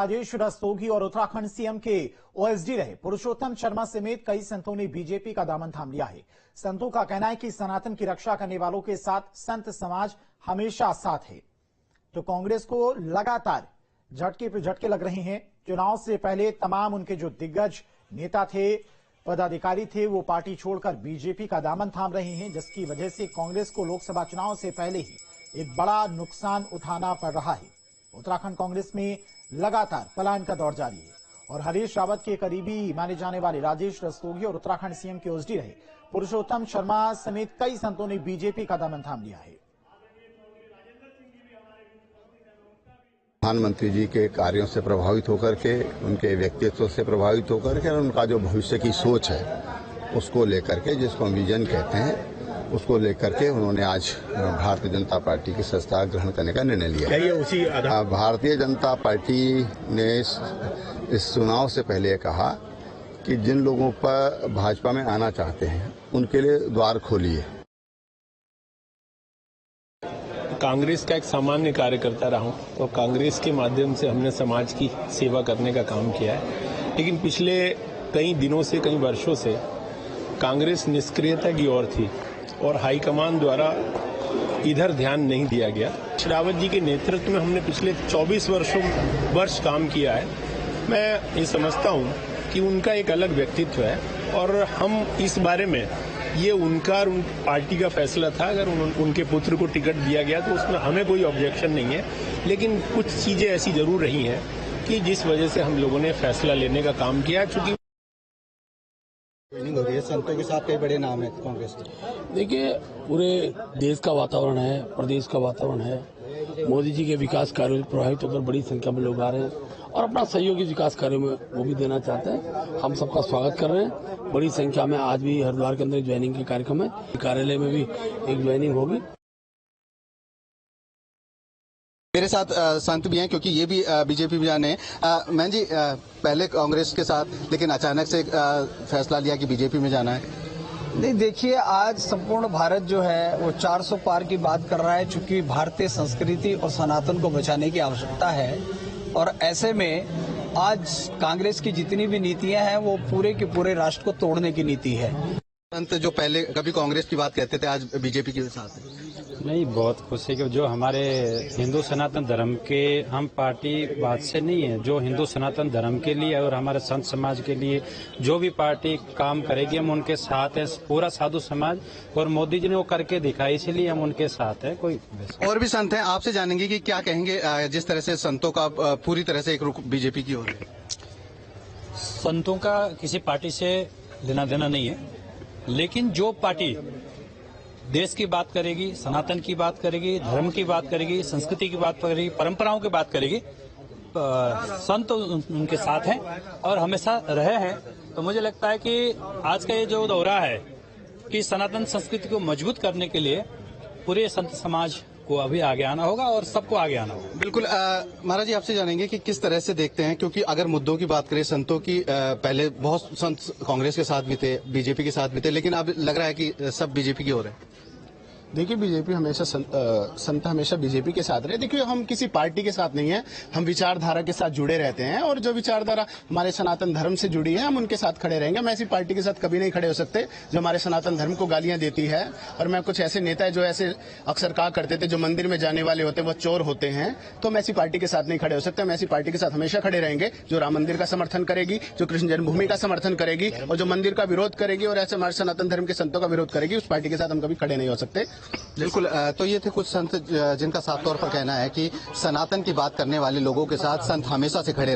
राजेश रस्तोगी और उत्तराखंड सीएम के ओएसडी रहे पुरुषोत्तम शर्मा समेत कई संतों ने बीजेपी का दामन थाम लिया है। संतों का कहना है कि सनातन की रक्षा करने वालों के साथ संत समाज हमेशा साथ है। तो कांग्रेस को लगातार झटके पे झटके लग रहे हैं। चुनाव से पहले तमाम उनके जो दिग्गज नेता थे, पदाधिकारी थे, वो पार्टी छोड़कर बीजेपी का दामन थाम रहे हैं, जिसकी वजह से कांग्रेस को लोकसभा चुनाव से पहले ही एक बड़ा नुकसान उठाना पड़ रहा है। उत्तराखंड कांग्रेस में लगातार पलायन का दौर जारी है और हरीश रावत के करीबी माने जाने वाले राजेश रस्तोगी और उत्तराखंड सीएम के ओएसडी रहे पुरुषोत्तम शर्मा समेत कई संतों ने बीजेपी का दामन थाम लिया है। प्रधानमंत्री जी के कार्यों से प्रभावित होकर के, उनके व्यक्तित्व से प्रभावित होकर के और उनका जो भविष्य की सोच है उसको लेकर के, जिसको हम विजन कहते हैं, उसको लेकर के उन्होंने आज भारतीय जनता पार्टी की सदस्यता ग्रहण करने का निर्णय लिया। भारतीय जनता पार्टी ने इस चुनाव से पहले कहा कि जिन लोगों पर भाजपा में आना चाहते हैं उनके लिए द्वार खोलिए। कांग्रेस का एक सामान्य कार्यकर्ता रहा हूं, तो कांग्रेस के माध्यम से हमने समाज की सेवा करने का काम किया है। लेकिन पिछले कई दिनों से, कई वर्षों से कांग्रेस निष्क्रियता की ओर थी और हाईकमान द्वारा इधर ध्यान नहीं दिया गया। रावत जी के नेतृत्व में हमने पिछले 24 वर्ष काम किया है। मैं ये समझता हूं कि उनका एक अलग व्यक्तित्व है और हम इस बारे में, ये उनका और उन पार्टी का फैसला था। अगर उनके पुत्र को टिकट दिया गया तो उसमें हमें कोई ऑब्जेक्शन नहीं है, लेकिन कुछ चीजें ऐसी जरूर रही हैं कि जिस वजह से हम लोगों ने फैसला लेने का काम किया। चूंकि हो रही है, संतों के साथ कई बड़े नाम है कांग्रेस के। देखिए, पूरे देश का वातावरण है, प्रदेश का वातावरण है। मोदी जी के विकास कार्यों से प्रभावित होकर बड़ी संख्या में लोग आ रहे हैं और अपना सहयोगी विकास कार्यों में वो भी देना चाहते हैं। हम सबका स्वागत कर रहे हैं। बड़ी संख्या में आज भी हरिद्वार के अंदर ज्वाइनिंग के कार्यक्रम है, कार्यालय में भी एक ज्वाइनिंग होगी। मेरे साथ संत भी हैं क्योंकि ये भी बीजेपी में जाने हैं। मैं जी पहले कांग्रेस के साथ, लेकिन अचानक से फैसला लिया कि बीजेपी में जाना है। नहीं, देखिए, आज संपूर्ण भारत जो है वो 400 पार की बात कर रहा है, चूंकि भारतीय संस्कृति और सनातन को बचाने की आवश्यकता है। और ऐसे में आज कांग्रेस की जितनी भी नीतियां हैं वो पूरे के पूरे राष्ट्र को तोड़ने की नीति है। संत जो पहले कभी कांग्रेस की बात कहते थे, आज बीजेपी के साथ है। नहीं, बहुत खुश है कि जो हमारे हिंदू सनातन धर्म के, हम पार्टी बात से नहीं है, जो हिंदू सनातन धर्म के लिए और हमारे संत समाज के लिए जो भी पार्टी काम करेगी हम उनके साथ है। पूरा साधु समाज और मोदी जी ने वो करके दिखाई, इसलिए हम उनके साथ है। कोई और भी संत हैं, आपसे जानेंगे कि क्या कहेंगे जिस तरह से संतों का पूरी तरह से एक रुख बीजेपी की ओर है। संतों का किसी पार्टी से लेना देना नहीं है, लेकिन जो पार्टी देश की बात करेगी, सनातन की बात करेगी, धर्म की बात करेगी, संस्कृति की बात करेगी, परंपराओं की बात करेगी, संत उनके साथ हैं और हमेशा रहे हैं। तो मुझे लगता है कि आज का ये जो दौरा है कि सनातन संस्कृति को मजबूत करने के लिए पूरे संत समाज को अभी आगे आना होगा और सबको आगे आना होगा। बिल्कुल। महाराज जी, आपसे जानेंगे कि किस तरह से देखते हैं, क्योंकि अगर मुद्दों की बात करें संतों की, पहले बहुत संत कांग्रेस के साथ भी थे, बीजेपी के साथ भी थे, लेकिन अब लग रहा है कि सब बीजेपी की ओर है। देखिए, बीजेपी हमेशा संत हमेशा बीजेपी के साथ रहे। देखिए, हम किसी पार्टी के साथ नहीं है, हम विचारधारा के साथ जुड़े रहते हैं और जो विचारधारा हमारे सनातन धर्म से जुड़ी है हम उनके साथ खड़े रहेंगे। मैं ऐसी पार्टी के साथ कभी नहीं खड़े हो सकते जो हमारे सनातन धर्म को गालियां देती है। और मैं कुछ ऐसे नेता है जो ऐसे अक्सर कहा करते थे जो मंदिर में जाने वाले होते वो चोर होते हैं, तो हम ऐसी पार्टी के साथ नहीं खड़े हो सकते। हम ऐसी पार्टी के साथ हमेशा खड़े रहेंगे जो राम मंदिर का समर्थन करेगी, जो कृष्ण जन्मभूमि का समर्थन करेगी और जो मंदिर का विरोध करेगी और ऐसे हमारे सनातन धर्म के संतों का विरोध करेगी, उस पार्टी के साथ हम कभी खड़े नहीं हो सकते। बिल्कुल। तो ये थे कुछ संत जिनका साफ तौर पर कहना है कि सनातन की बात करने वाले लोगों के साथ संत हमेशा से खड़े